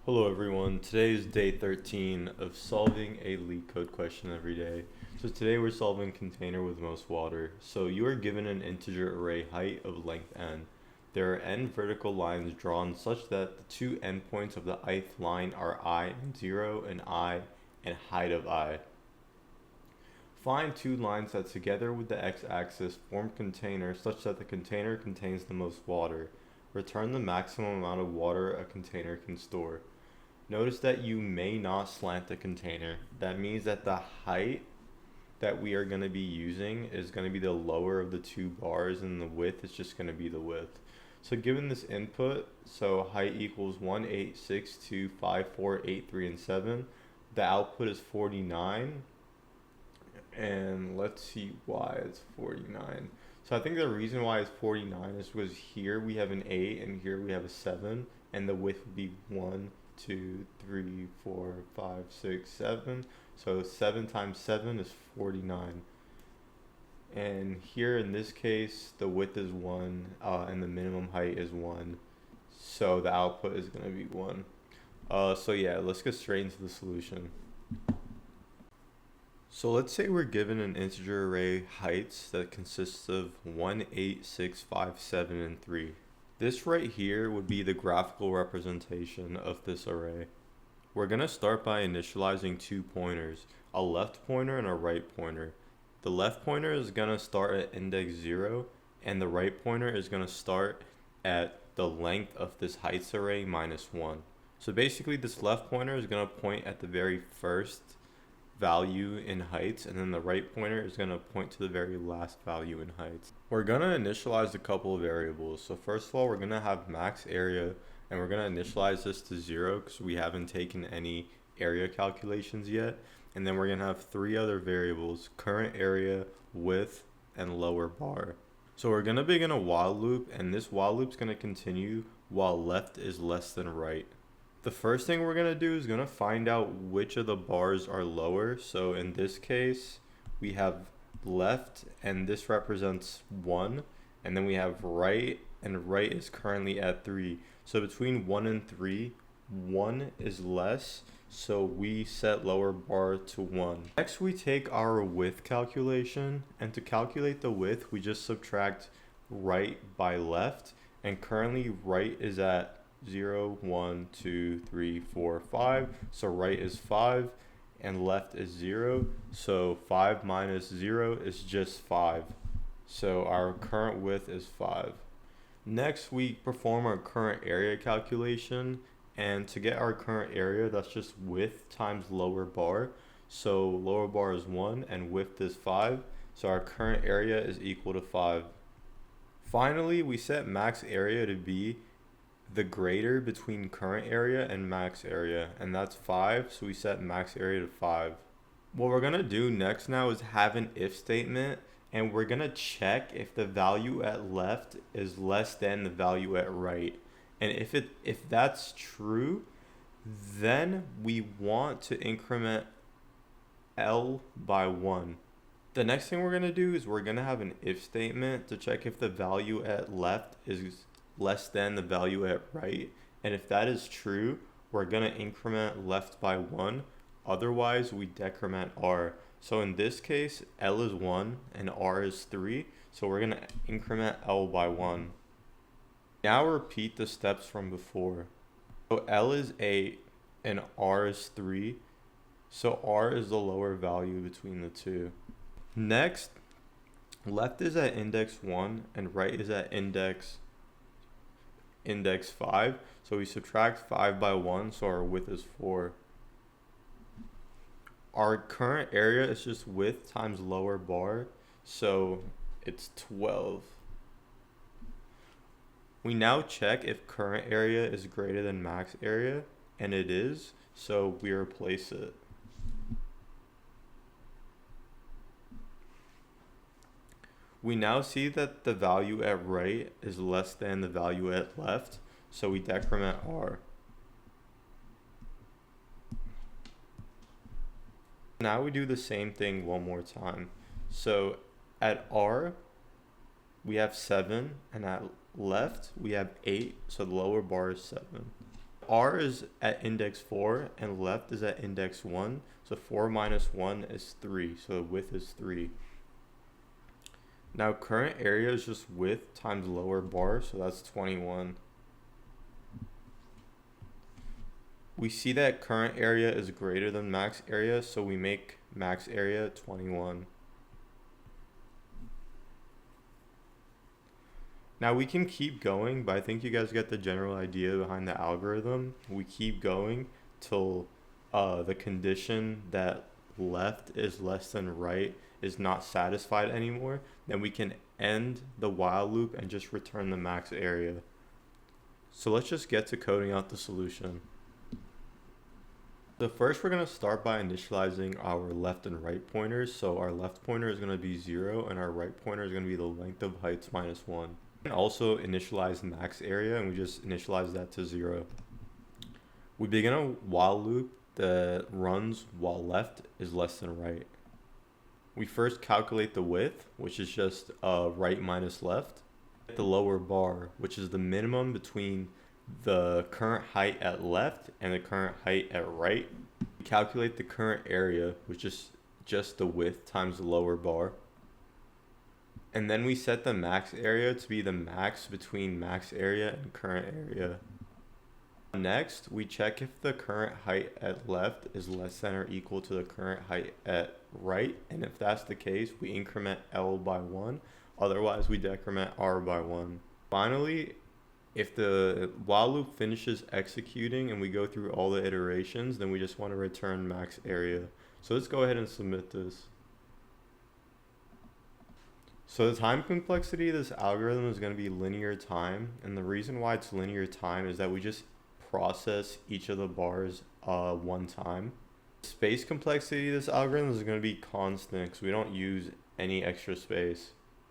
Hello everyone, today is day 13 of solving a LeetCode question every day. So today we're solving container with most water. So you are given an integer array height of length n. There are n vertical lines drawn such that the two endpoints of the ith line are I and 0 and I and height of I. Find two lines that together with the x-axis form container such that the container contains the most water. Return the maximum amount of water a container can store. Notice that you may not slant the container. That means that the height that we are going to be using is going to be the lower of the two bars, and the width is just going to be the width. So given this input, so height equals 1, 8, 6, 2, 5, 4, 8, 3, and 7. The output is 49. And let's see why it's 49. So I think the reason why it's 49 is because here we have an 8 and here we have a 7, and the width would be 1, 2, 3, 4, 5, 6, 7. So 7 times 7 is 49. And here in this case, the width is 1 and the minimum height is 1. So the output is going to be 1. So yeah, let's get straight into the solution. So let's say we're given an integer array heights that consists of 1, 8, 6, 5, 7, and 3. This right here would be the graphical representation of this array. We're going to start by initializing two pointers, a left pointer and a right pointer. The left pointer is going to start at index 0, and the right pointer is going to start at the length of this heights array minus 1. So basically this left pointer is going to point at the very first value in heights, and then the right pointer is going to point to the very last value in heights. We're going to initialize a couple of variables. So first of all, we're going to have max area, and we're going to initialize this to 0 because we haven't taken any area calculations yet. And then we're going to have three other variables: current area, width, and lower bar. So we're going to begin a while loop, and this while loop is going to continue while left is less than right. The first thing we're going to do is going to find out which of the bars are lower. So in this case, we have left, and this represents 1. And then we have right, and right is currently at 3. So between 1 and 3, 1 is less. So we set lower bar to 1. Next, we take our width calculation. And to calculate the width, we just subtract right by left. And currently, right is at 0, 1, 2, 3, 4, 5. So right is 5 and left is 0. So 5 minus 0 is just 5. So our current width is 5. Next, we perform our current area calculation. And to get our current area, that's just width times lower bar. So lower bar is 1 and width is 5. So our current area is equal to 5. Finally, we set max area to be the greater between current area and max area, and that's 5, so we set max area to 5. What we're going to do next now is have an if statement, and we're going to check if the value at left is less than the value at right. And if that's true, then we want to increment L by 1. The next thing we're going to do is we're going to have an if statement to check if the value at left is less than the value at right, and if that is true, we're going to increment left by 1. Otherwise, we decrement R. So in this case, L is 1 and R is 3, so we're going to increment L by 1. Now repeat the steps from before. So L is 8 and R is 3, so R is the lower value between the two. Next, left is at index 1 and right is at index 5, so we subtract 5 by 1, so our width is 4. Our current area is just width times lower bar, so it's 12. We now check if current area is greater than max area, and it is, so we replace it. We now see that the value at right is less than the value at left, so we decrement R. Now we do the same thing one more time. So at R, we have 7, and at left, we have 8, so the lower bar is 7. R is at index 4 and left is at index 1. So 4 minus 1 is 3. So the width is 3. Now current area is just width times lower bar. So that's 21. We see that current area is greater than max area. So we make max area 21. Now we can keep going, but I think you guys get the general idea behind the algorithm. We keep going till the condition that left is less than right is not satisfied anymore. Then we can end the while loop and just return the max area. So let's just get to coding out the solution. So first we're going to start by initializing our left and right pointers. So our left pointer is going to be 0 and our right pointer is going to be the length of heights minus 1. And also initialize max area, and we just initialize that to 0. We begin a while loop that runs while left is less than right. We first calculate the width, which is just right minus left. The lower bar, which is the minimum between the current height at left and the current height at right. We calculate the current area, which is just the width times the lower bar. And then we set the max area to be the max between max area and current area. Next, we check if the current height at left is less than or equal to the current height at right. And if that's the case, we increment L by 1. Otherwise, we decrement R by 1. Finally, if the while loop finishes executing and we go through all the iterations, then we just want to return max area. So let's go ahead and submit this. So the time complexity of this algorithm is going to be linear time, and the reason why it's linear time is that we just process each of the bars one time. Space complexity of this algorithm is going to be constant because we don't use any extra space.